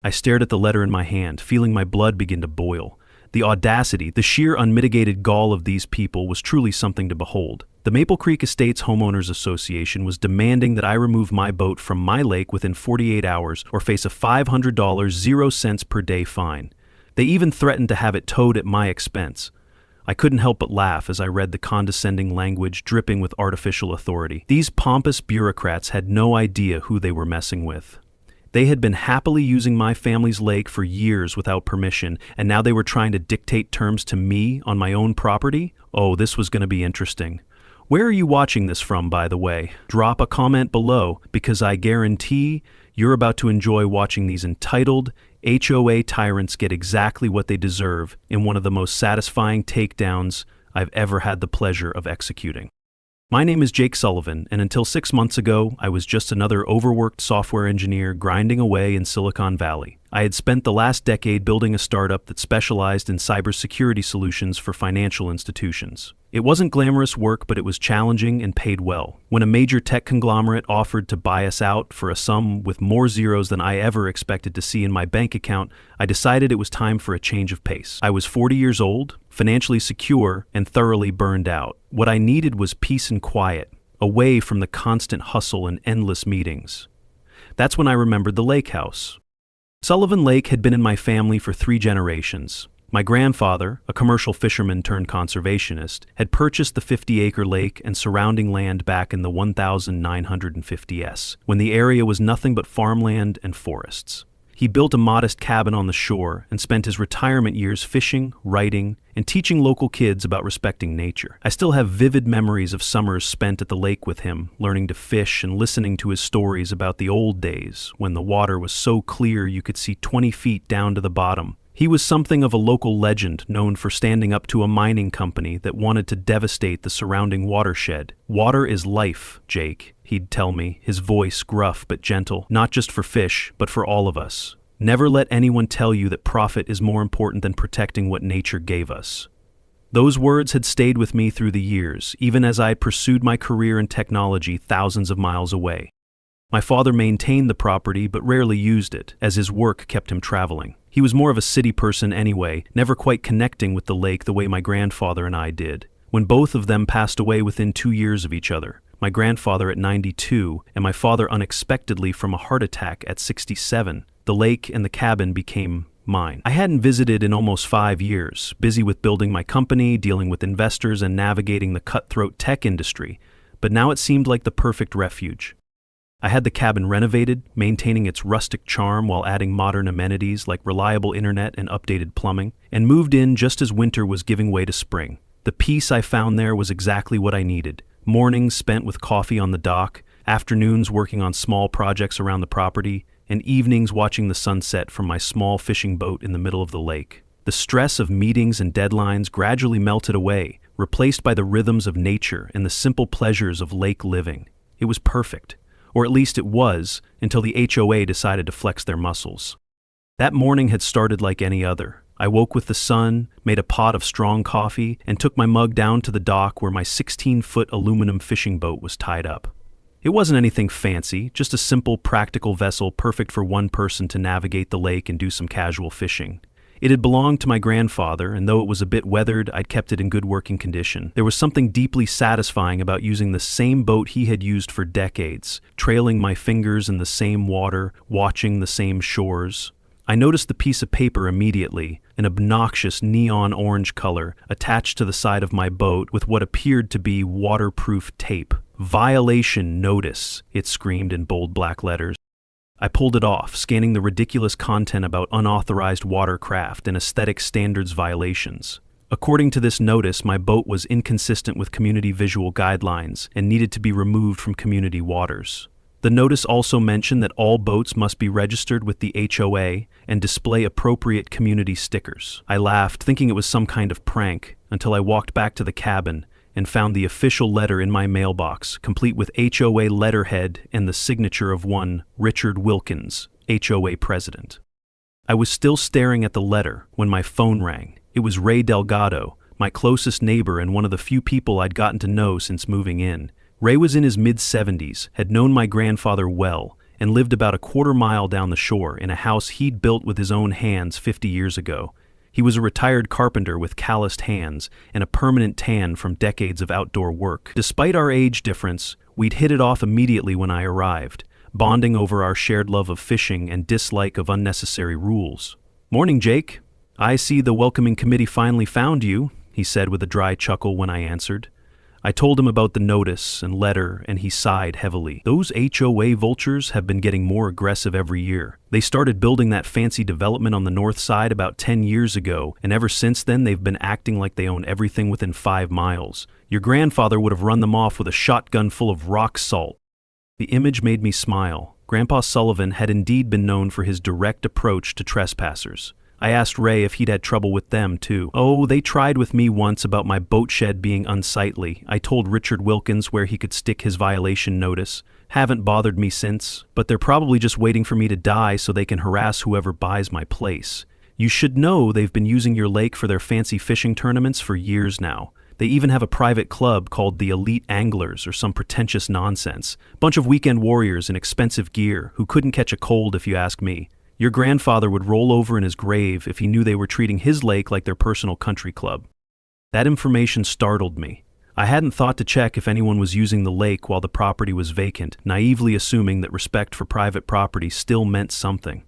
I stared at the letter in my hand, feeling my blood begin to boil. The audacity, the sheer unmitigated gall of these people was truly something to behold. The Maple Creek Estates Homeowners Association was demanding that I remove my boat from my lake within 48 hours or face a $500 0 cents per day fine. They even threatened to have it towed at my expense. I couldn't help but laugh as I read the condescending language dripping with artificial authority. These pompous bureaucrats had no idea who they were messing with. They had been happily using my family's lake for years without permission, and now they were trying to dictate terms to me on my own property? Oh, this was going to be interesting. Where are you watching this from, by the way? Drop a comment below, because I guarantee you're about to enjoy watching these entitled HOA tyrants get exactly what they deserve in one of the most satisfying takedowns I've ever had the pleasure of executing. My name is Jake Sullivan, and until 6 months ago, I was just another overworked software engineer grinding away in Silicon Valley. I had spent the last decade building a startup that specialized in cybersecurity solutions for financial institutions. It wasn't glamorous work, but it was challenging and paid well. When a major tech conglomerate offered to buy us out for a sum with more zeros than I ever expected to see in my bank account, I decided it was time for a change of pace. I was 40 years old, financially secure, and thoroughly burned out. What I needed was peace and quiet, away from the constant hustle and endless meetings. That's when I remembered the lake house. Sullivan Lake had been in my family for 3 generations. My grandfather, a commercial fisherman turned conservationist, had purchased the 50-acre lake and surrounding land back in the 1950s, when the area was nothing but farmland and forests. He built a modest cabin on the shore and spent his retirement years fishing, writing, and teaching local kids about respecting nature. I still have vivid memories of summers spent at the lake with him, learning to fish and listening to his stories about the old days when the water was so clear you could see 20 feet down to the bottom. He was something of a local legend, known for standing up to a mining company that wanted to devastate the surrounding watershed. "Water is life, Jake," he'd tell me, his voice gruff but gentle, not just for fish, but for all of us. "Never let anyone tell you that profit is more important than protecting what nature gave us." Those words had stayed with me through the years, even as I pursued my career in technology thousands of miles away. My father maintained the property but rarely used it, as his work kept him traveling. He was more of a city person anyway, never quite connecting with the lake the way my grandfather and I did. When both of them passed away within 2 years of each other, my grandfather at 92 and my father unexpectedly from a heart attack at 67, the lake and the cabin became mine. I hadn't visited in almost 5 years, busy with building my company, dealing with investors, and navigating the cutthroat tech industry, but now it seemed like the perfect refuge. I had the cabin renovated, maintaining its rustic charm while adding modern amenities like reliable internet and updated plumbing, and moved in just as winter was giving way to spring. The peace I found there was exactly what I needed. Mornings spent with coffee on the dock, afternoons working on small projects around the property, and evenings watching the sunset from my small fishing boat in the middle of the lake. The stress of meetings and deadlines gradually melted away, replaced by the rhythms of nature and the simple pleasures of lake living. It was perfect. Or at least it was, until the HOA decided to flex their muscles. That morning had started like any other. I woke with the sun, made a pot of strong coffee, and took my mug down to the dock where my 16-foot aluminum fishing boat was tied up. It wasn't anything fancy, just a simple, practical vessel perfect for one person to navigate the lake and do some casual fishing. It had belonged to my grandfather, and though it was a bit weathered, I'd kept it in good working condition. There was something deeply satisfying about using the same boat he had used for decades, trailing my fingers in the same water, watching the same shores. I noticed the piece of paper immediately, an obnoxious neon orange color, attached to the side of my boat with what appeared to be waterproof tape. "Violation notice," it screamed in bold black letters. I pulled it off, scanning the ridiculous content about unauthorized watercraft and aesthetic standards violations. According to this notice, my boat was inconsistent with community visual guidelines and needed to be removed from community waters. The notice also mentioned that all boats must be registered with the HOA and display appropriate community stickers. I laughed, thinking it was some kind of prank, until I walked back to the cabin and found the official letter in my mailbox, complete with HOA letterhead and the signature of one Richard Wilkins, HOA president. I was still staring at the letter when my phone rang. It was Ray Delgado, my closest neighbor and one of the few people I'd gotten to know since moving in. Ray was in his mid-70s, had known my grandfather well, and lived about a quarter mile down the shore in a house he'd built with his own hands 50 years ago. He was a retired carpenter with calloused hands and a permanent tan from decades of outdoor work. Despite our age difference, we'd hit it off immediately when I arrived, bonding over our shared love of fishing and dislike of unnecessary rules. "Morning, Jake. I see the welcoming committee finally found you," he said with a dry chuckle when I answered. I told him about the notice and letter, and he sighed heavily. "Those HOA vultures have been getting more aggressive every year. They started building that fancy development on the north side about 10 years ago, and ever since then they've been acting like they own everything within 5 miles. Your grandfather would have run them off with a shotgun full of rock salt." The image made me smile. Grandpa Sullivan had indeed been known for his direct approach to trespassers. I asked Ray if he'd had trouble with them, too. "Oh, they tried with me once about my boat shed being unsightly. I told Richard Wilkins where he could stick his violation notice. Haven't bothered me since, but they're probably just waiting for me to die so they can harass whoever buys my place. You should know they've been using your lake for their fancy fishing tournaments for years now. They even have a private club called the Elite Anglers or some pretentious nonsense. Bunch of weekend warriors in expensive gear who couldn't catch a cold if you ask me. Your grandfather would roll over in his grave if he knew they were treating his lake like their personal country club." That information startled me. I hadn't thought to check if anyone was using the lake while the property was vacant, naively assuming that respect for private property still meant something.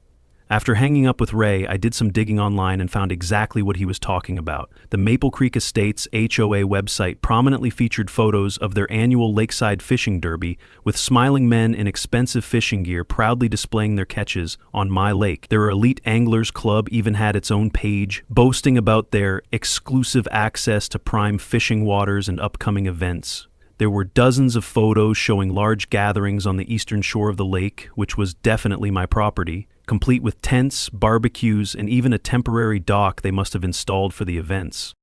After hanging up with Ray, I did some digging online and found exactly what he was talking about. The Maple Creek Estates HOA website prominently featured photos of their annual lakeside fishing derby, with smiling men in expensive fishing gear proudly displaying their catches on my lake. Their Elite Anglers Club even had its own page, boasting about their exclusive access to prime fishing waters and upcoming events. There were dozens of photos showing large gatherings on the eastern shore of the lake, which was definitely my property, complete with tents, barbecues, and even a temporary dock they must have installed for the events.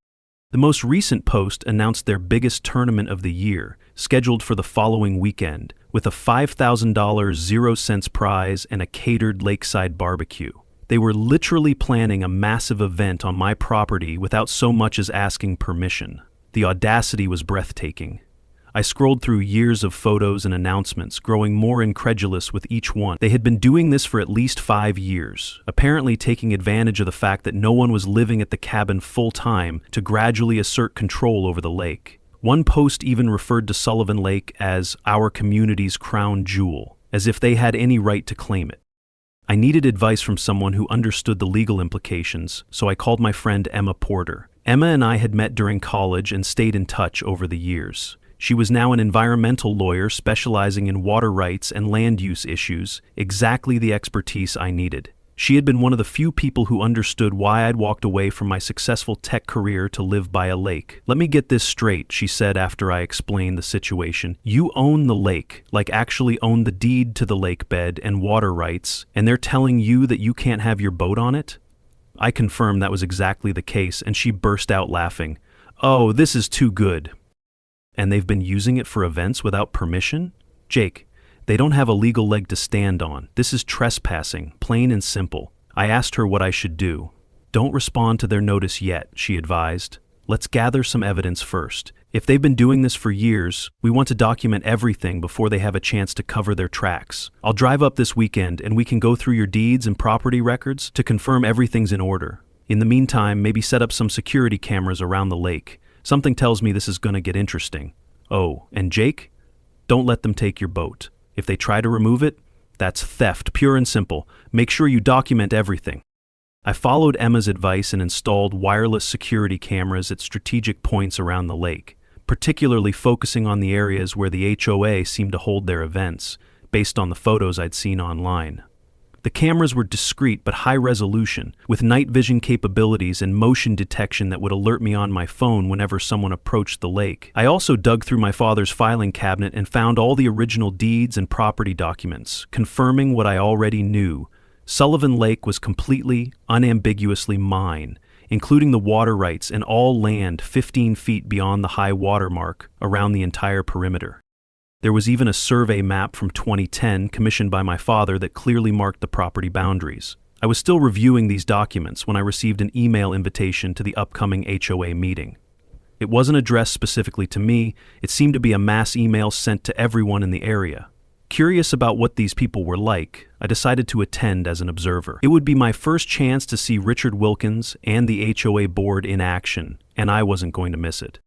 The most recent post announced their biggest tournament of the year, scheduled for the following weekend, with a $5,000 0-cents prize and a catered lakeside barbecue. They were literally planning a massive event on my property without so much as asking permission. The audacity was breathtaking. I scrolled through years of photos and announcements, growing more incredulous with each one. They had been doing this for at least 5 years, apparently taking advantage of the fact that no one was living at the cabin full-time to gradually assert control over the lake. One post even referred to Sullivan Lake as our community's crown jewel, as if they had any right to claim it. I needed advice from someone who understood the legal implications, so I called my friend Emma Porter. Emma and I had met during college and stayed in touch over the years. She was now an environmental lawyer specializing in water rights and land use issues, exactly the expertise I needed. She had been one of the few people who understood why I'd walked away from my successful tech career to live by a lake. "Let me get this straight," she said after I explained the situation. "You own the lake, like actually own the deed to the lake bed and water rights, and they're telling you that you can't have your boat on it?" I confirmed that was exactly the case, and she burst out laughing. "Oh, this is too good. And they've been using it for events without permission? Jake, they don't have a legal leg to stand on. This is trespassing, plain and simple." I asked her what I should do. "Don't respond to their notice yet," she advised. "Let's gather some evidence first. If they've been doing this for years, we want to document everything before they have a chance to cover their tracks. I'll drive up this weekend and we can go through your deeds and property records to confirm everything's in order. In the meantime, maybe set up some security cameras around the lake. Something tells me this is going to get interesting. Oh, and Jake, don't let them take your boat. If they try to remove it, that's theft, pure and simple. Make sure you document everything." I followed Emma's advice and installed wireless security cameras at strategic points around the lake, particularly focusing on the areas where the HOA seemed to hold their events, based on the photos I'd seen online. The cameras were discreet but high resolution, with night vision capabilities and motion detection that would alert me on my phone whenever someone approached the lake. I also dug through my father's filing cabinet and found all the original deeds and property documents, confirming what I already knew. Sullivan Lake was completely, unambiguously mine, including the water rights and all land 15 feet beyond the high water mark around the entire perimeter. There was even a survey map from 2010 commissioned by my father that clearly marked the property boundaries. I was still reviewing these documents when I received an email invitation to the upcoming HOA meeting. It wasn't addressed specifically to me, it seemed to be a mass email sent to everyone in the area. Curious about what these people were like, I decided to attend as an observer. It would be my first chance to see Richard Wilkins and the HOA board in action, and I wasn't going to miss it.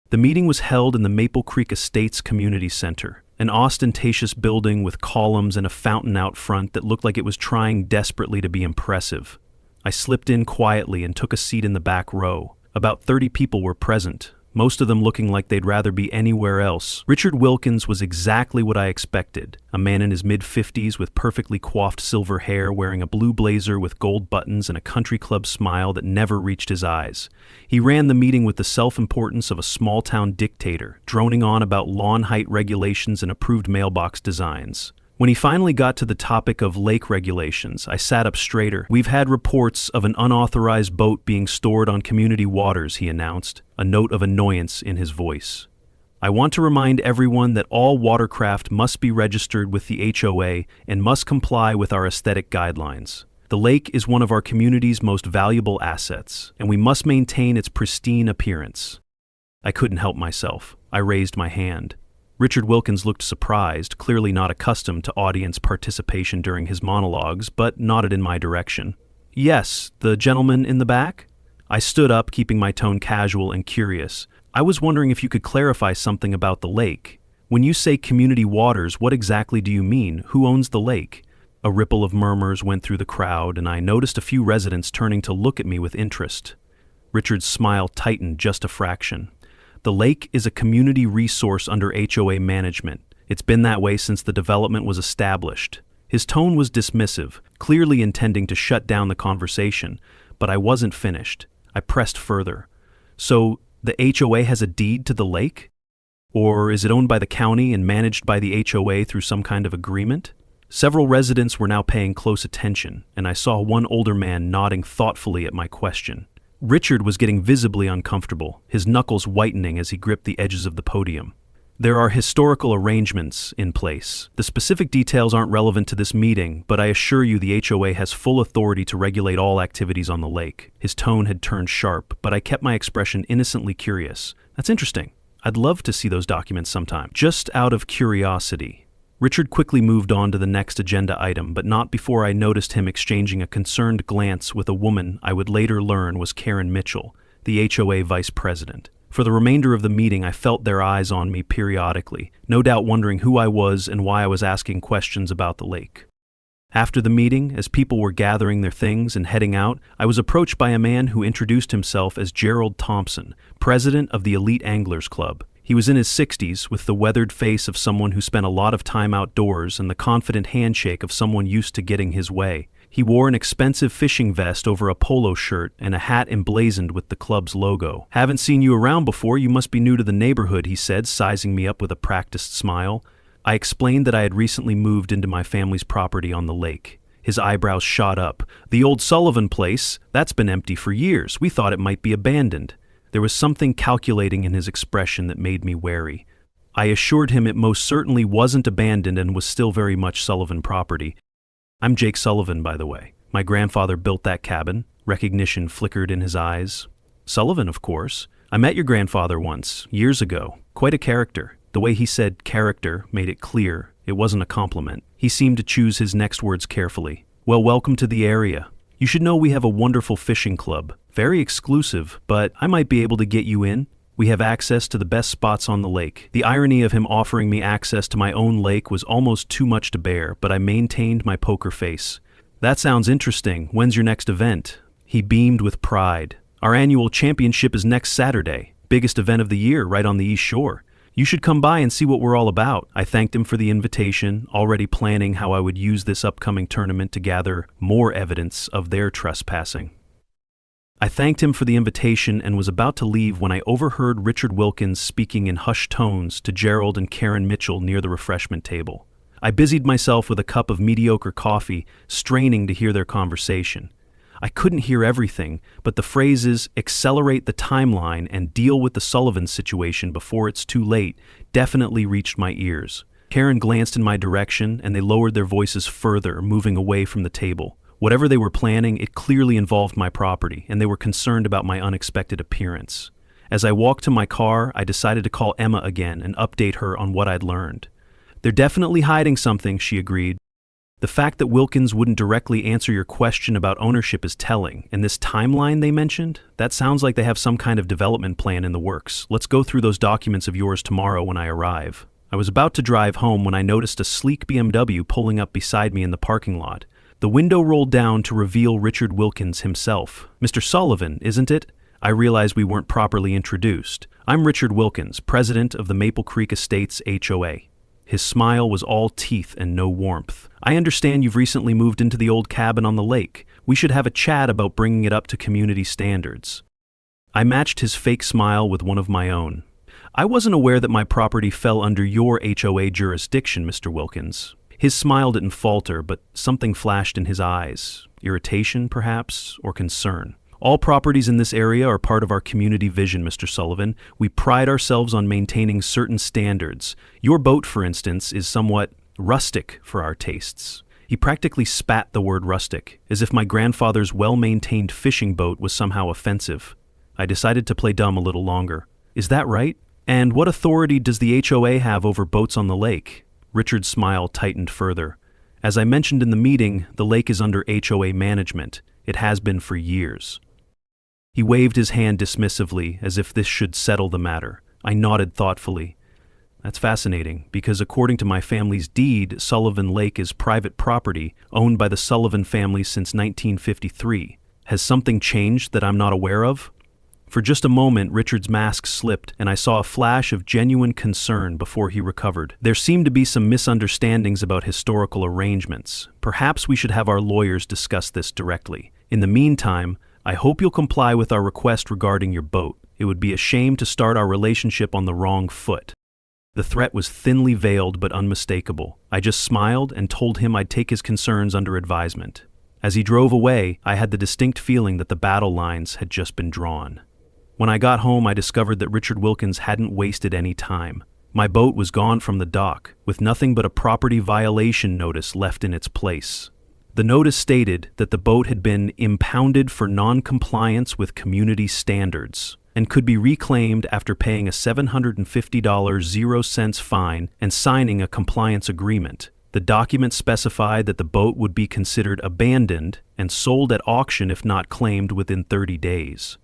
The meeting was held in the Maple Creek Estates Community Center, an ostentatious building with columns and a fountain out front that looked like it was trying desperately to be impressive. I slipped in quietly and took a seat in the back row. About 30 people were present, most of them looking like they'd rather be anywhere else. Richard Wilkins was exactly what I expected, a man in his mid-50s with perfectly coiffed silver hair, wearing a blue blazer with gold buttons and a country club smile that never reached his eyes. He ran the meeting with the self-importance of a small-town dictator, droning on about lawn height regulations and approved mailbox designs. When he finally got to the topic of lake regulations, I sat up straighter. "We've had reports of an unauthorized boat being stored on community waters," he announced, a note of annoyance in his voice. "I want to remind everyone that all watercraft must be registered with the HOA and must comply with our aesthetic guidelines. The lake is one of our community's most valuable assets, and we must maintain its pristine appearance." I couldn't help myself. I raised my hand. Richard Wilkins looked surprised, clearly not accustomed to audience participation during his monologues, but nodded in my direction. "Yes, the gentleman in the back?" I stood up, keeping my tone casual and curious. "I was wondering if you could clarify something about the lake. When you say community waters, what exactly do you mean? Who owns the lake?" A ripple of murmurs went through the crowd, and I noticed a few residents turning to look at me with interest. Richard's smile tightened just a fraction. "The lake is a community resource under HOA management. It's been that way since the development was established." His tone was dismissive, clearly intending to shut down the conversation, but I wasn't finished. I pressed further. "So, the HOA has a deed to the lake? Or is it owned by the county and managed by the HOA through some kind of agreement?" Several residents were now paying close attention, and I saw one older man nodding thoughtfully at my question. Richard was getting visibly uncomfortable, his knuckles whitening as he gripped the edges of the podium. "There are historical arrangements in place. The specific details aren't relevant to this meeting, but I assure you the HOA has full authority to regulate all activities on the lake." His tone had turned sharp, but I kept my expression innocently curious. "That's interesting. I'd love to see those documents sometime." Just out of curiosity. Richard quickly moved on to the next agenda item, but not before I noticed him exchanging a concerned glance with a woman I would later learn was Karen Mitchell, the HOA vice president. For the remainder of the meeting, I felt their eyes on me periodically, no doubt wondering who I was and why I was asking questions about the lake. After the meeting, as people were gathering their things and heading out, I was approached by a man who introduced himself as Gerald Thompson, president of the Elite Anglers Club. He was in his 60s, with the weathered face of someone who spent a lot of time outdoors and the confident handshake of someone used to getting his way. He wore an expensive fishing vest over a polo shirt and a hat emblazoned with the club's logo. "Haven't seen you around before, you must be new to the neighborhood," he said, sizing me up with a practiced smile. I explained that I had recently moved into my family's property on the lake. His eyebrows shot up. "The old Sullivan place? That's been empty for years. We thought it might be abandoned." There was something calculating in his expression that made me wary. I assured him it most certainly wasn't abandoned and was still very much Sullivan property. "I'm Jake Sullivan, by the way. My grandfather built that cabin." Recognition flickered in his eyes. "Sullivan, of course. I met your grandfather once, years ago. Quite a character." The way he said character made it clear it wasn't a compliment. He seemed to choose his next words carefully. "Well, welcome to the area. You should know we have a wonderful fishing club. Very exclusive, but I might be able to get you in. We have access to the best spots on the lake." The irony of him offering me access to my own lake was almost too much to bear, but I maintained my poker face. "That sounds interesting. When's your next event?" He beamed with pride. "Our annual championship is next Saturday. Biggest event of the year, right on the East Shore. You should come by and see what we're all about." I thanked him for the invitation, already planning how I would use this upcoming tournament to gather more evidence of their trespassing. I thanked him for the invitation and was about to leave when I overheard Richard Wilkins speaking in hushed tones to Gerald and Karen Mitchell near the refreshment table. I busied myself with a cup of mediocre coffee, straining to hear their conversation. I couldn't hear everything, but the phrases "accelerate the timeline" and "deal with the Sullivan situation before it's too late" definitely reached my ears. Karen glanced in my direction, and they lowered their voices further, moving away from the table. Whatever they were planning, it clearly involved my property, and they were concerned about my unexpected appearance. As I walked to my car, I decided to call Emma again and update her on what I'd learned. They're definitely hiding something, she agreed. The fact that Wilkins wouldn't directly answer your question about ownership is telling, and this timeline they mentioned, that sounds like they have some kind of development plan in the works. Let's go through those documents of yours tomorrow when I arrive. I was about to drive home when I noticed a sleek BMW pulling up beside me in the parking lot. The window rolled down to reveal Richard Wilkins himself. Mr. Sullivan, isn't it? I realized we weren't properly introduced. I'm Richard Wilkins, president of the Maple Creek Estates HOA. His smile was all teeth and no warmth. I understand you've recently moved into the old cabin on the lake. We should have a chat about bringing it up to community standards. I matched his fake smile with one of my own. I wasn't aware that my property fell under your HOA jurisdiction, Mr. Wilkins. His smile didn't falter, but something flashed in his eyes. Irritation, perhaps, or concern. All properties in this area are part of our community vision, Mr. Sullivan. We pride ourselves on maintaining certain standards. Your boat, for instance, is somewhat rustic for our tastes. He practically spat the word rustic, as if my grandfather's well-maintained fishing boat was somehow offensive. I decided to play dumb a little longer. Is that right? And what authority does the HOA have over boats on the lake? Richard's smile tightened further. As I mentioned in the meeting, the lake is under HOA management. It has been for years. He waved his hand dismissively, as if this should settle the matter. I nodded thoughtfully. That's fascinating, because according to my family's deed, Sullivan Lake is private property, owned by the Sullivan family since 1953. Has something changed that I'm not aware of? For just a moment, Richard's mask slipped, and I saw a flash of genuine concern before he recovered. There seemed to be some misunderstandings about historical arrangements. Perhaps we should have our lawyers discuss this directly. In the meantime, I hope you'll comply with our request regarding your boat. It would be a shame to start our relationship on the wrong foot. The threat was thinly veiled but unmistakable. I just smiled and told him I'd take his concerns under advisement. As he drove away, I had the distinct feeling that the battle lines had just been drawn. When I got home, I discovered that Richard Wilkins hadn't wasted any time. My boat was gone from the dock, with nothing but a property violation notice left in its place. The notice stated that the boat had been impounded for non-compliance with community standards and could be reclaimed after paying a $750.00 fine and signing a compliance agreement. The document specified that the boat would be considered abandoned and sold at auction if not claimed within 30 days.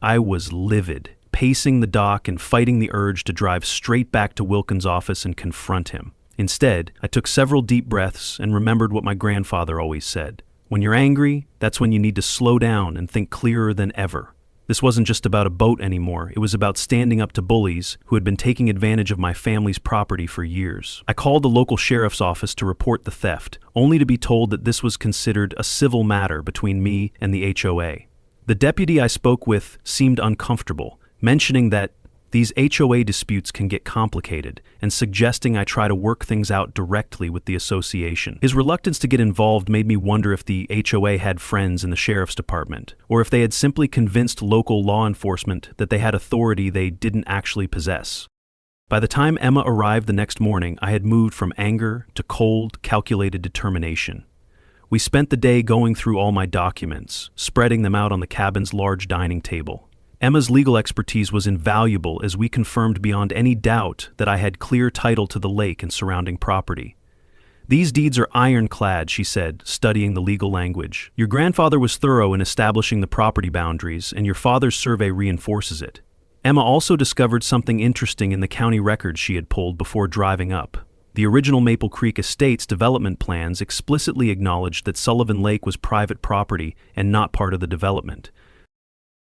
I was livid, pacing the dock and fighting the urge to drive straight back to Wilkins' office and confront him. Instead, I took several deep breaths and remembered what my grandfather always said. When you're angry, that's when you need to slow down and think clearer than ever. This wasn't just about a boat anymore. It was about standing up to bullies who had been taking advantage of my family's property for years. I called the local sheriff's office to report the theft, only to be told that this was considered a civil matter between me and the HOA. The deputy I spoke with seemed uncomfortable, mentioning that these HOA disputes can get complicated, and suggesting I try to work things out directly with the association. His reluctance to get involved made me wonder if the HOA had friends in the sheriff's department, or if they had simply convinced local law enforcement that they had authority they didn't actually possess. By the time Emma arrived the next morning, I had moved from anger to cold, calculated determination. We spent the day going through all my documents, spreading them out on the cabin's large dining table. Emma's legal expertise was invaluable as we confirmed beyond any doubt that I had clear title to the lake and surrounding property. These deeds are ironclad, she said, studying the legal language. Your grandfather was thorough in establishing the property boundaries, and your father's survey reinforces it. Emma also discovered something interesting in the county records she had pulled before driving up. The original Maple Creek Estates development plans explicitly acknowledged that Sullivan Lake was private property and not part of the development.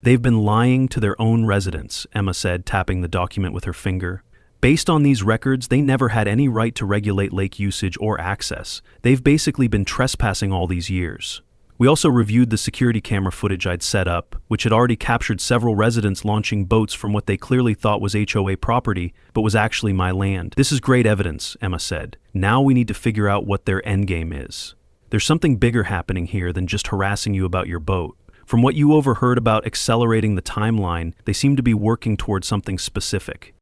They've been lying to their own residents, Emma said, tapping the document with her finger. Based on these records, they never had any right to regulate lake usage or access. They've basically been trespassing all these years. We also reviewed the security camera footage I'd set up, which had already captured several residents launching boats from what they clearly thought was HOA property, but was actually my land. This is great evidence, Emma said. Now we need to figure out what their endgame is. There's something bigger happening here than just harassing you about your boat. From what you overheard about accelerating the timeline, they seem to be working towards something specific.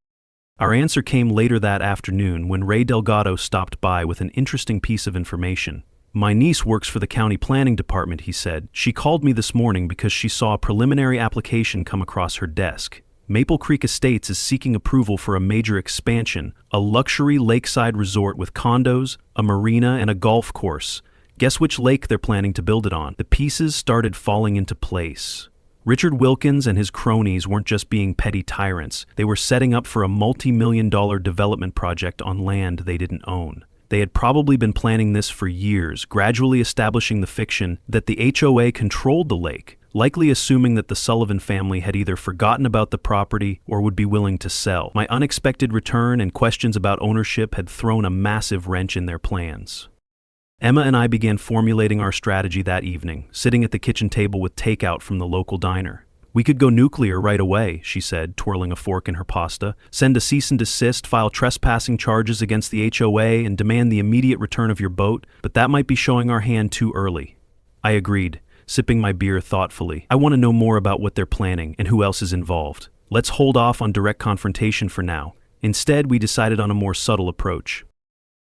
Our answer came later that afternoon when Ray Delgado stopped by with an interesting piece of information. My niece works for the county planning department, he said. She called me this morning because she saw a preliminary application come across her desk. Maple Creek Estates is seeking approval for a major expansion, a luxury lakeside resort with condos, a marina, and a golf course. Guess which lake they're planning to build it on? The pieces started falling into place. Richard Wilkins and his cronies weren't just being petty tyrants. They were setting up for a multi-million-dollar development project on land they didn't own. They had probably been planning this for years, gradually establishing the fiction that the HOA controlled the lake, likely assuming that the Sullivan family had either forgotten about the property or would be willing to sell. My unexpected return and questions about ownership had thrown a massive wrench in their plans. Emma and I began formulating our strategy that evening, sitting at the kitchen table with takeout from the local diner. "We could go nuclear right away," she said, twirling a fork in her pasta, "send a cease and desist, file trespassing charges against the HOA, and demand the immediate return of your boat, but that might be showing our hand too early." I agreed, sipping my beer thoughtfully. "I want to know more about what they're planning and who else is involved. Let's hold off on direct confrontation for now." Instead, we decided on a more subtle approach.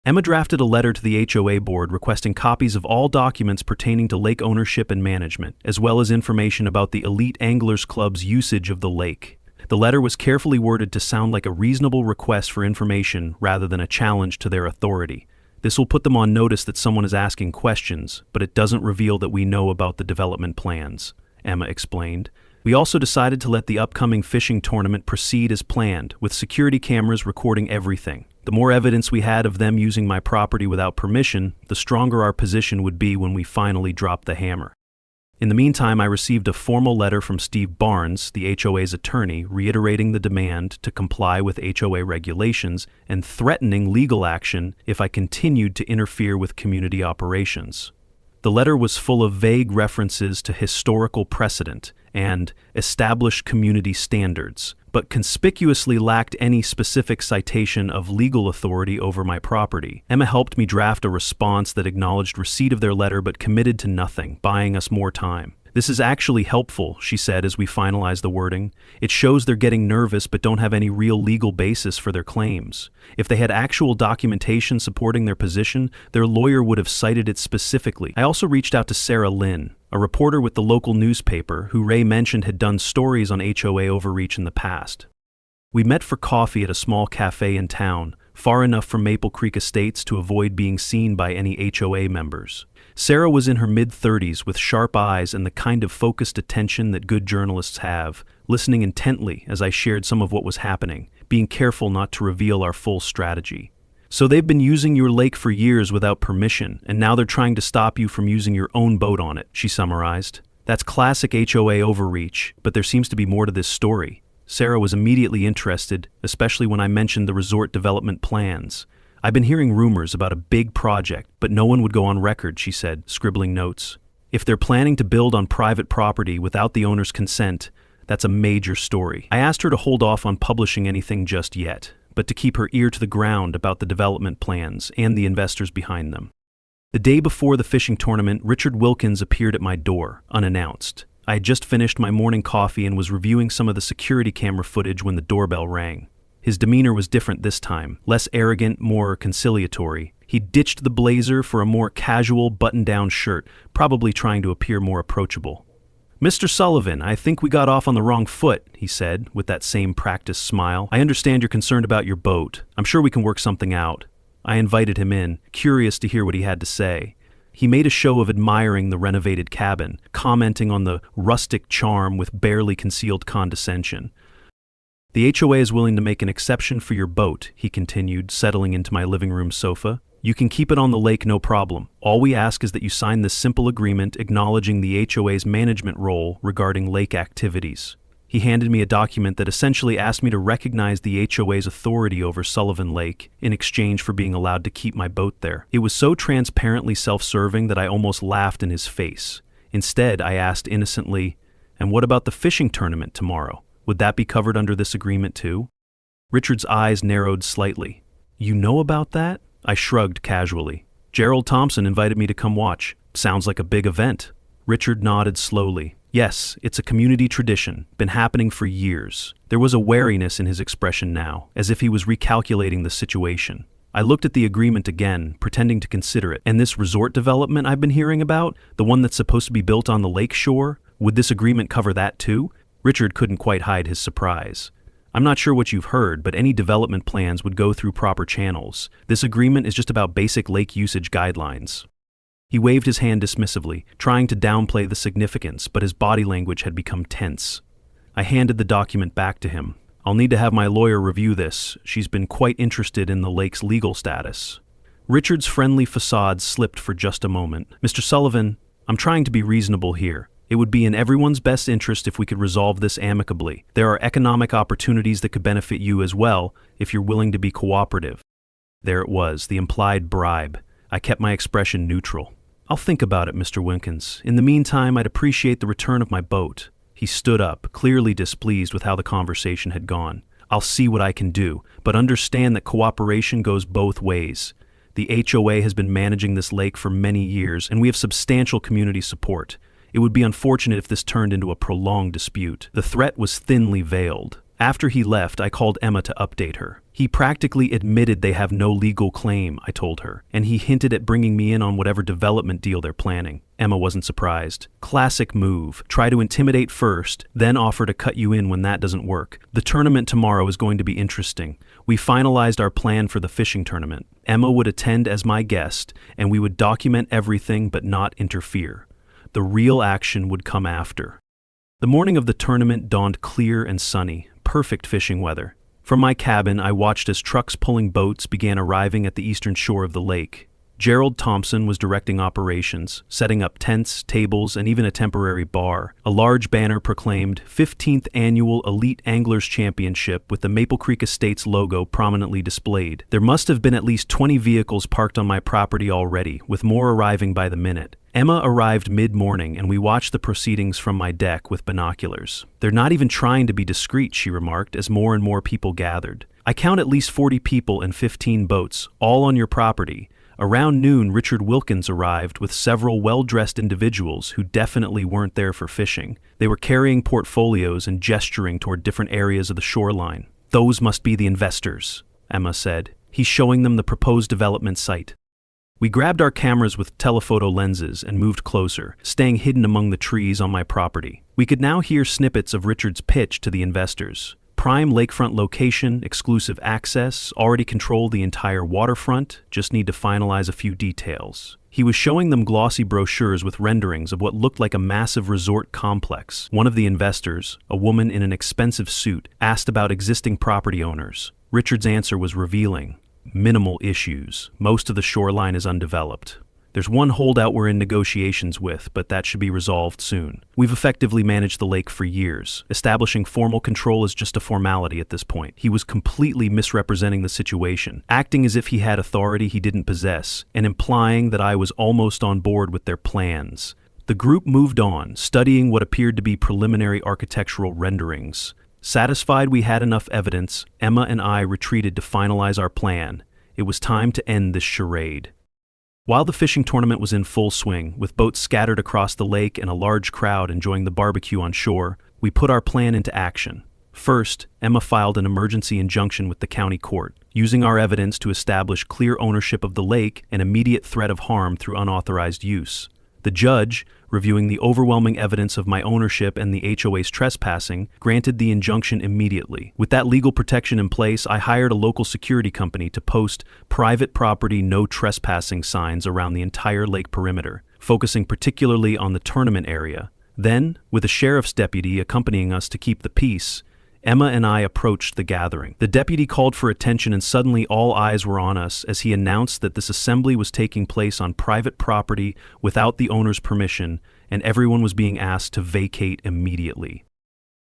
Emma drafted a letter to the HOA board requesting copies of all documents pertaining to lake ownership and management, as well as information about the Elite Anglers Club's usage of the lake. The letter was carefully worded to sound like a reasonable request for information rather than a challenge to their authority. This will put them on notice that someone is asking questions, but it doesn't reveal that we know about the development plans, Emma explained. We also decided to let the upcoming fishing tournament proceed as planned, with security cameras recording everything. The more evidence we had of them using my property without permission, the stronger our position would be when we finally dropped the hammer. In the meantime, I received a formal letter from Steve Barnes, the HOA's attorney, reiterating the demand to comply with HOA regulations and threatening legal action if I continued to interfere with community operations. The letter was full of vague references to historical precedent and established community standards, but conspicuously lacked any specific citation of legal authority over my property. Emma helped me draft a response that acknowledged receipt of their letter but committed to nothing, buying us more time. "This is actually helpful," she said as we finalized the wording. "It shows they're getting nervous but don't have any real legal basis for their claims. If they had actual documentation supporting their position, their lawyer would have cited it specifically." I also reached out to Sarah Lynn, a reporter with the local newspaper who Ray mentioned had done stories on HOA overreach in the past. We met for coffee at a small cafe in town, far enough from Maple Creek Estates to avoid being seen by any HOA members. Sarah was in her mid-30s with sharp eyes and the kind of focused attention that good journalists have, listening intently as I shared some of what was happening, being careful not to reveal our full strategy. "So they've been using your lake for years without permission, and now they're trying to stop you from using your own boat on it," she summarized. "That's classic HOA overreach, but there seems to be more to this story." Sarah was immediately interested, especially when I mentioned the resort development plans. "I've been hearing rumors about a big project, but no one would go on record," she said, scribbling notes. "If they're planning to build on private property without the owner's consent, that's a major story." I asked her to hold off on publishing anything just yet, but to keep her ear to the ground about the development plans and the investors behind them. The day before the fishing tournament, Richard Wilkins appeared at my door, unannounced. I had just finished my morning coffee and was reviewing some of the security camera footage when the doorbell rang. His demeanor was different this time, less arrogant, more conciliatory. He ditched the blazer for a more casual, button-down shirt, probably trying to appear more approachable. "Mr. Sullivan, I think we got off on the wrong foot," he said, with that same practiced smile. "I understand you're concerned about your boat. I'm sure we can work something out." I invited him in, curious to hear what he had to say. He made a show of admiring the renovated cabin, commenting on the rustic charm with barely concealed condescension. "The HOA is willing to make an exception for your boat," he continued, settling into my living room sofa. "You can keep it on the lake, no problem. All we ask is that you sign this simple agreement acknowledging the HOA's management role regarding lake activities." He handed me a document that essentially asked me to recognize the HOA's authority over Sullivan Lake in exchange for being allowed to keep my boat there. It was so transparently self-serving that I almost laughed in his face. Instead, I asked innocently, "And what about the fishing tournament tomorrow? Would that be covered under this agreement too?" Richard's eyes narrowed slightly. "You know about that?" I shrugged casually. "Gerald Thompson invited me to come watch. Sounds like a big event." Richard nodded slowly. "Yes, it's a community tradition, been happening for years." There was a wariness in his expression now, as if he was recalculating the situation. I looked at the agreement again, pretending to consider it. "And this resort development I've been hearing about, the one that's supposed to be built on the lake shore, would this agreement cover that too?" Richard couldn't quite hide his surprise. I'm not sure what you've heard, but any development plans would go through proper channels. This agreement is just about basic lake usage guidelines. He waved his hand dismissively, trying to downplay the significance, but his body language had become tense. I handed the document back to him. I'll need to have my lawyer review this. She's been quite interested in the lake's legal status. Richard's friendly facade slipped for just a moment. Mr. Sullivan, I'm trying to be reasonable here. It would be in everyone's best interest if we could resolve this amicably. There are economic opportunities that could benefit you as well, if you're willing to be cooperative. There it was, the implied bribe. I kept my expression neutral. I'll think about it, Mr. Wilkins. In the meantime, I'd appreciate the return of my boat. He stood up, clearly displeased with how the conversation had gone. I'll see what I can do, but understand that cooperation goes both ways. The HOA has been managing this lake for many years, and we have substantial community support. It would be unfortunate if this turned into a prolonged dispute. The threat was thinly veiled. After he left, I called Emma to update her. He practically admitted they have no legal claim, I told her, and he hinted at bringing me in on whatever development deal they're planning. Emma wasn't surprised. Classic move. Try to intimidate first, then offer to cut you in when that doesn't work. The tournament tomorrow is going to be interesting. We finalized our plan for the fishing tournament. Emma would attend as my guest, and we would document everything but not interfere. The real action would come after. The morning of the tournament dawned clear and sunny, perfect fishing weather. From my cabin, I watched as trucks pulling boats began arriving at the eastern shore of the lake. Gerald Thompson was directing operations, setting up tents, tables, and even a temporary bar. A large banner proclaimed 15th Annual Elite Anglers Championship with the Maple Creek Estates logo prominently displayed. There must have been at least 20 vehicles parked on my property already, with more arriving by the minute. Emma arrived mid-morning, and we watched the proceedings from my deck with binoculars. They're not even trying to be discreet, she remarked, as more and more people gathered. I count at least 40 people and 15 boats, all on your property. Around noon, Richard Wilkins arrived with several well-dressed individuals who definitely weren't there for fishing. They were carrying portfolios and gesturing toward different areas of the shoreline. Those must be the investors, Emma said. He's showing them the proposed development site. We grabbed our cameras with telephoto lenses and moved closer, staying hidden among the trees on my property. We could now hear snippets of Richard's pitch to the investors. Prime lakefront location, exclusive access, already control the entire waterfront, just need to finalize a few details. He was showing them glossy brochures with renderings of what looked like a massive resort complex. One of the investors, a woman in an expensive suit, asked about existing property owners. Richard's answer was revealing. Minimal issues. Most of the shoreline is undeveloped. There's one holdout we're in negotiations with, but that should be resolved soon. We've effectively managed the lake for years. Establishing formal control is just a formality at this point. He was completely misrepresenting the situation, acting as if he had authority he didn't possess, and implying that I was almost on board with their plans. The group moved on, studying what appeared to be preliminary architectural renderings. Satisfied we had enough evidence, Emma and I retreated to finalize our plan. It was time to end this charade. While the fishing tournament was in full swing, with boats scattered across the lake and a large crowd enjoying the barbecue on shore, we put our plan into action. First, Emma filed an emergency injunction with the county court, using our evidence to establish clear ownership of the lake and immediate threat of harm through unauthorized use. The judge, reviewing the overwhelming evidence of my ownership and the HOA's trespassing, granted the injunction immediately. With that legal protection in place, I hired a local security company to post private property no trespassing signs around the entire lake perimeter, focusing particularly on the tournament area. Then, with a sheriff's deputy accompanying us to keep the peace, Emma and I approached the gathering. The deputy called for attention, and suddenly all eyes were on us as he announced that this assembly was taking place on private property without the owner's permission, and everyone was being asked to vacate immediately.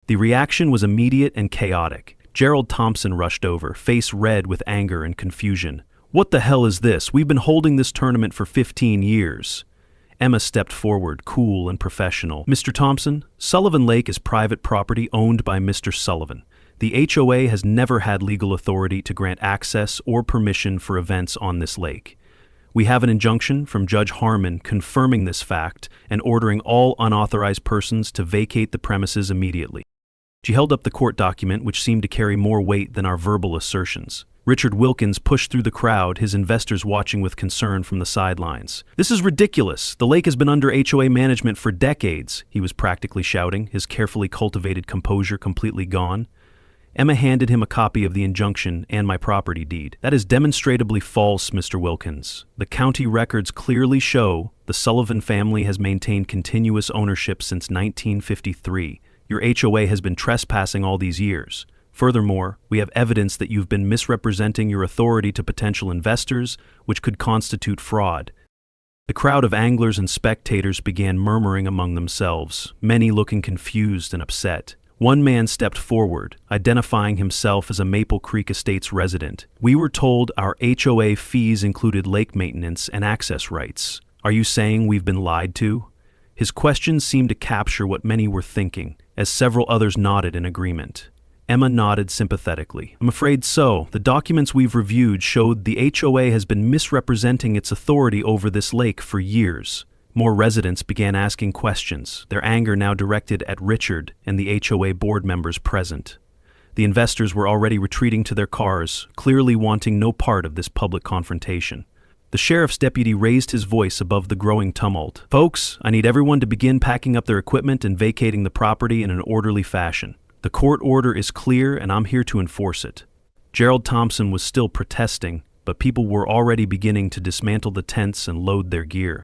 The reaction was immediate and chaotic. Gerald Thompson rushed over, face red with anger and confusion. "What the hell is this? We've been holding this tournament for 15 years. Emma stepped forward, cool and professional. "Mr. Thompson, Sullivan Lake is private property owned by Mr. Sullivan. The HOA has never had legal authority to grant access or permission for events on this lake. We have an injunction from Judge Harmon confirming this fact and ordering all unauthorized persons to vacate the premises immediately." She held up the court document, which seemed to carry more weight than our verbal assertions. Richard Wilkins pushed through the crowd, his investors watching with concern from the sidelines. "This is ridiculous. The lake has been under HOA management for decades," he was practically shouting, his carefully cultivated composure completely gone. Emma handed him a copy of the injunction and my property deed. "That is demonstrably false, Mr. Wilkins. The county records clearly show the Sullivan family has maintained continuous ownership since 1953. Your HOA has been trespassing all these years. Furthermore, we have evidence that you've been misrepresenting your authority to potential investors, which could constitute fraud." The crowd of anglers and spectators began murmuring among themselves, many looking confused and upset. One man stepped forward, identifying himself as a Maple Creek Estates resident. "We were told our HOA fees included lake maintenance and access rights. Are you saying we've been lied to?" His questions seemed to capture what many were thinking, as several others nodded in agreement. Emma nodded sympathetically. "I'm afraid so. The documents we've reviewed showed the HOA has been misrepresenting its authority over this lake for years." More residents began asking questions, their anger now directed at Richard and the HOA board members present. The investors were already retreating to their cars, clearly wanting no part of this public confrontation. The sheriff's deputy raised his voice above the growing tumult. "Folks, I need everyone to begin packing up their equipment and vacating the property in an orderly fashion. The court order is clear and I'm here to enforce it." Gerald Thompson was still protesting, but people were already beginning to dismantle the tents and load their gear.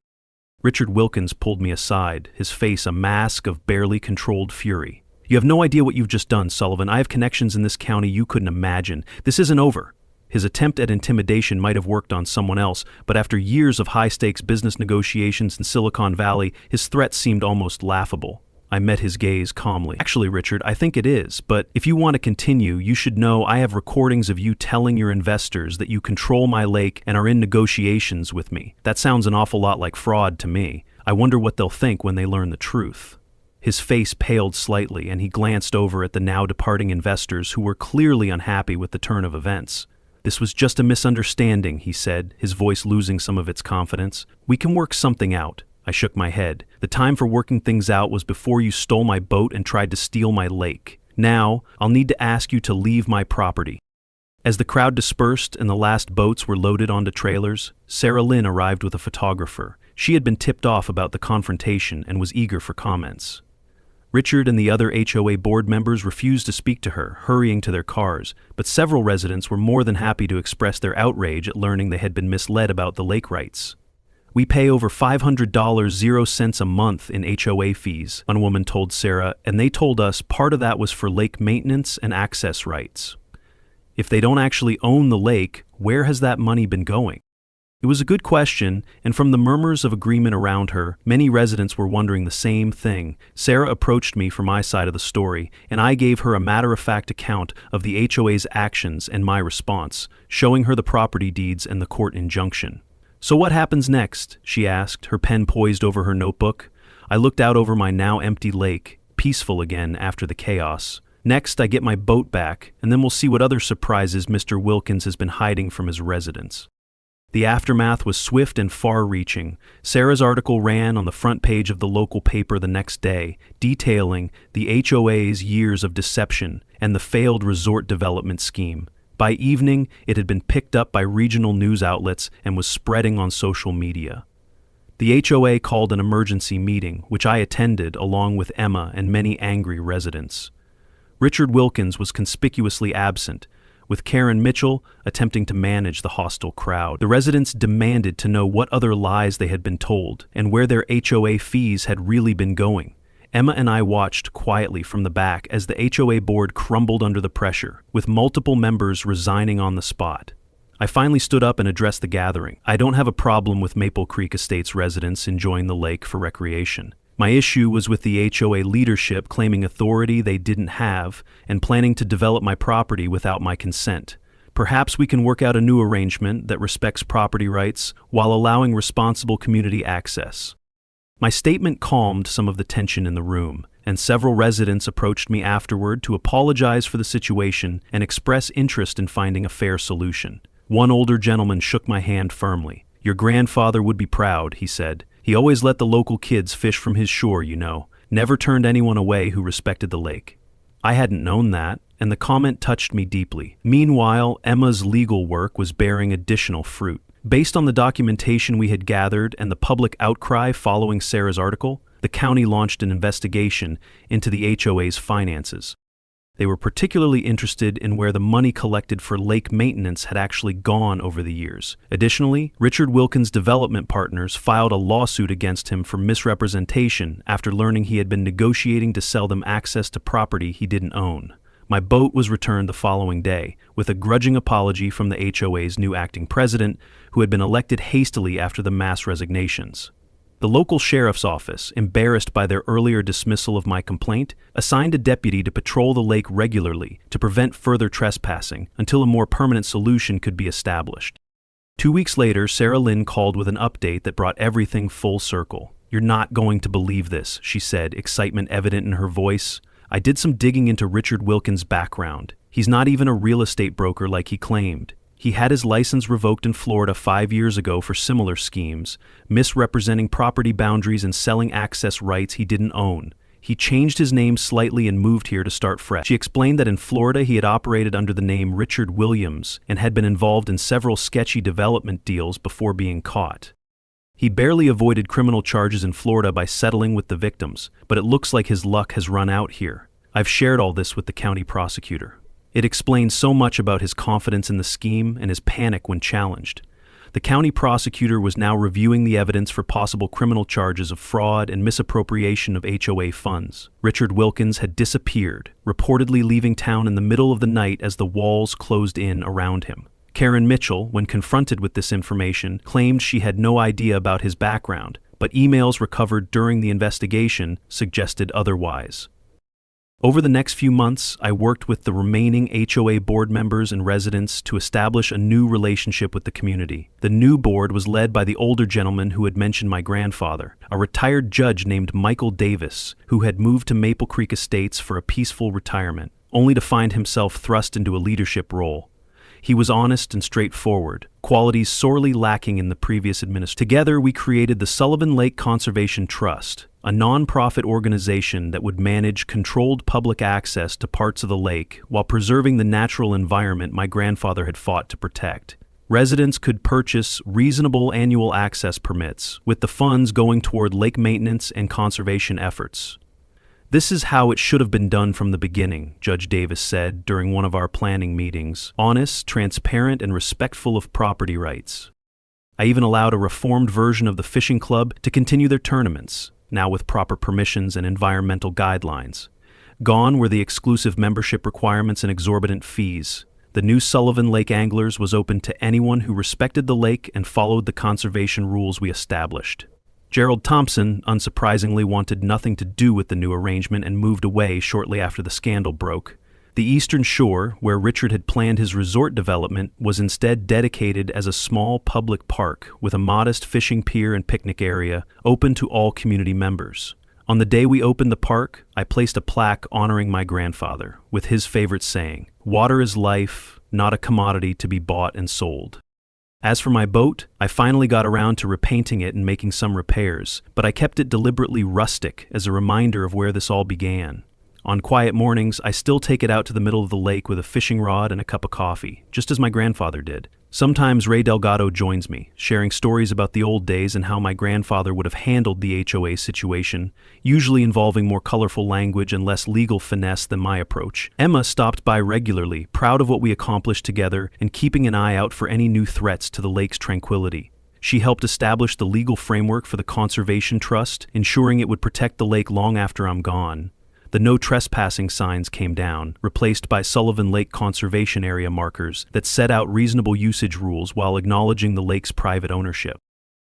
Richard Wilkins pulled me aside, his face a mask of barely controlled fury. "You have no idea what you've just done, Sullivan. I have connections in this county you couldn't imagine. This isn't over." His attempt at intimidation might have worked on someone else, but after years of high-stakes business negotiations in Silicon Valley, his threat seemed almost laughable. I met his gaze calmly. "Actually, Richard, I think it is, but if you want to continue, you should know I have recordings of you telling your investors that you control my lake and are in negotiations with me. That sounds an awful lot like fraud to me. I wonder what they'll think when they learn the truth." His face paled slightly, and he glanced over at the now departing investors who were clearly unhappy with the turn of events. "This was just a misunderstanding," he said, his voice losing some of its confidence. "We can work something out." I shook my head. "The time for working things out was before you stole my boat and tried to steal my lake. Now, I'll need to ask you to leave my property." As the crowd dispersed and the last boats were loaded onto trailers, Sarah Lynn arrived with a photographer. She had been tipped off about the confrontation and was eager for comments. Richard and the other HOA board members refused to speak to her, hurrying to their cars, but several residents were more than happy to express their outrage at learning they had been misled about the lake rights. "We pay over $500 0 cents a month in HOA fees," one woman told Sarah, "and they told us part of that was for lake maintenance and access rights. If they don't actually own the lake, where has that money been going?" It was a good question, and from the murmurs of agreement around her, many residents were wondering the same thing. Sarah approached me for my side of the story, and I gave her a matter-of-fact account of the HOA's actions and my response, showing her the property deeds and the court injunction. "So what happens next?" she asked, her pen poised over her notebook. I looked out over my now empty lake, peaceful again after the chaos. "Next, I get my boat back, and then we'll see what other surprises Mr. Wilkins has been hiding from his residents." The aftermath was swift and far-reaching. Sarah's article ran on the front page of the local paper the next day, detailing the HOA's years of deception and the failed resort development scheme. By evening, it had been picked up by regional news outlets and was spreading on social media. The HOA called an emergency meeting, which I attended along with Emma and many angry residents. Richard Wilkins was conspicuously absent, with Karen Mitchell attempting to manage the hostile crowd. The residents demanded to know what other lies they had been told and where their HOA fees had really been going. Emma and I watched quietly from the back as the HOA board crumbled under the pressure, with multiple members resigning on the spot. I finally stood up and addressed the gathering. "I don't have a problem with Maple Creek Estates residents enjoying the lake for recreation. My issue was with the HOA leadership claiming authority they didn't have and planning to develop my property without my consent. Perhaps we can work out a new arrangement that respects property rights while allowing responsible community access." My statement calmed some of the tension in the room, and several residents approached me afterward to apologize for the situation and express interest in finding a fair solution. One older gentleman shook my hand firmly. "Your grandfather would be proud," he said. "He always let the local kids fish from his shore, you know. Never turned anyone away who respected the lake." I hadn't known that. and the comment touched me deeply. Meanwhile, Emma's legal work was bearing additional fruit. Based on the documentation we had gathered and the public outcry following Sarah's article, the county launched an investigation into the HOA's finances. They were particularly interested in where the money collected for lake maintenance had actually gone over the years. Additionally, Richard Wilkins' development partners filed a lawsuit against him for misrepresentation after learning he had been negotiating to sell them access to property he didn't own. My boat was returned the following day, with a grudging apology from the HOA's new acting president, who had been elected hastily after the mass resignations. The local sheriff's office, embarrassed by their earlier dismissal of my complaint, assigned a deputy to patrol the lake regularly to prevent further trespassing until a more permanent solution could be established. 2 weeks later, Sarah Lynn called with an update that brought everything full circle. "You're not going to believe this," she said, excitement evident in her voice. "I did some digging into Richard Wilkins' background. He's not even a real estate broker like he claimed. He had his license revoked in Florida 5 years ago for similar schemes, misrepresenting property boundaries and selling access rights he didn't own. He changed his name slightly and moved here to start fresh." She explained that in Florida he had operated under the name Richard Williams and had been involved in several sketchy development deals before being caught. He barely avoided criminal charges in Florida by settling with the victims, but it looks like his luck has run out here. I've shared all this with the county prosecutor. It explains so much about his confidence in the scheme and his panic when challenged. The county prosecutor was now reviewing the evidence for possible criminal charges of fraud and misappropriation of HOA funds. Richard Wilkins had disappeared, reportedly leaving town in the middle of the night as the walls closed in around him. Karen Mitchell, when confronted with this information, claimed she had no idea about his background, but emails recovered during the investigation suggested otherwise. Over the next few months, I worked with the remaining HOA board members and residents to establish a new relationship with the community. The new board was led by the older gentleman who had mentioned my grandfather, a retired judge named Michael Davis, who had moved to Maple Creek Estates for a peaceful retirement, only to find himself thrust into a leadership role. He was honest and straightforward, qualities sorely lacking in the previous administration. Together, we created the Sullivan Lake Conservation Trust, a non-profit organization that would manage controlled public access to parts of the lake while preserving the natural environment my grandfather had fought to protect. Residents could purchase reasonable annual access permits, with the funds going toward lake maintenance and conservation efforts. "This is how it should have been done from the beginning," Judge Davis said during one of our planning meetings. "Honest, transparent, and respectful of property rights." I even allowed a reformed version of the fishing club to continue their tournaments, now with proper permissions and environmental guidelines. Gone were the exclusive membership requirements and exorbitant fees. The new Sullivan Lake Anglers was open to anyone who respected the lake and followed the conservation rules we established. Gerald Thompson, unsurprisingly, wanted nothing to do with the new arrangement and moved away shortly after the scandal broke. The eastern shore, where Richard had planned his resort development, was instead dedicated as a small public park with a modest fishing pier and picnic area open to all community members. On the day we opened the park, I placed a plaque honoring my grandfather, with his favorite saying, "Water is life, not a commodity to be bought and sold." As for my boat, I finally got around to repainting it and making some repairs, but I kept it deliberately rustic as a reminder of where this all began. On quiet mornings, I still take it out to the middle of the lake with a fishing rod and a cup of coffee, just as my grandfather did. Sometimes Ray Delgado joins me, sharing stories about the old days and how my grandfather would have handled the HOA situation, usually involving more colorful language and less legal finesse than my approach. Emma stopped by regularly, proud of what we accomplished together and keeping an eye out for any new threats to the lake's tranquility. She helped establish the legal framework for the Conservation Trust, ensuring it would protect the lake long after I'm gone. The no trespassing signs came down, replaced by Sullivan Lake Conservation Area markers that set out reasonable usage rules while acknowledging the lake's private ownership.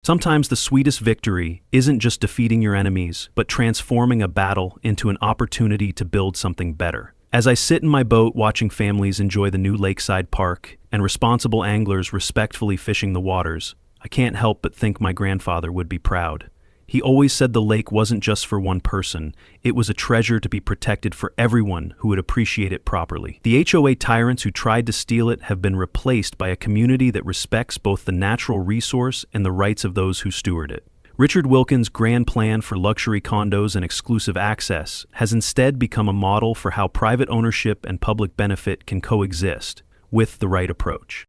Sometimes the sweetest victory isn't just defeating your enemies, but transforming a battle into an opportunity to build something better. As I sit in my boat watching families enjoy the new lakeside park and responsible anglers respectfully fishing the waters, I can't help but think my grandfather would be proud. He always said the lake wasn't just for one person, it was a treasure to be protected for everyone who would appreciate it properly. The HOA tyrants who tried to steal it have been replaced by a community that respects both the natural resource and the rights of those who steward it. Richard Wilkins' grand plan for luxury condos and exclusive access has instead become a model for how private ownership and public benefit can coexist with the right approach.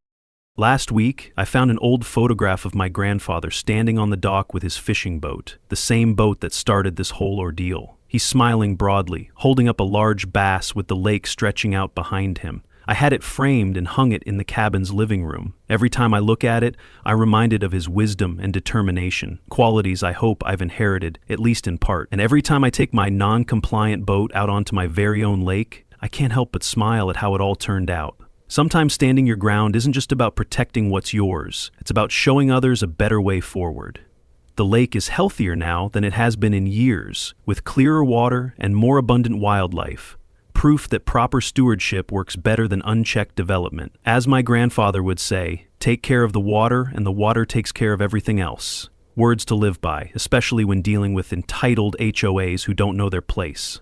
Last week, I found an old photograph of my grandfather standing on the dock with his fishing boat, the same boat that started this whole ordeal. He's smiling broadly, holding up a large bass with the lake stretching out behind him. I had it framed and hung it in the cabin's living room. Every time I look at it, I'm reminded of his wisdom and determination, qualities I hope I've inherited, at least in part. And every time I take my non-compliant boat out onto my very own lake, I can't help but smile at how it all turned out. Sometimes standing your ground isn't just about protecting what's yours, it's about showing others a better way forward. The lake is healthier now than it has been in years, with clearer water and more abundant wildlife. Proof that proper stewardship works better than unchecked development. As my grandfather would say, take care of the water and the water takes care of everything else. Words to live by, especially when dealing with entitled HOAs who don't know their place.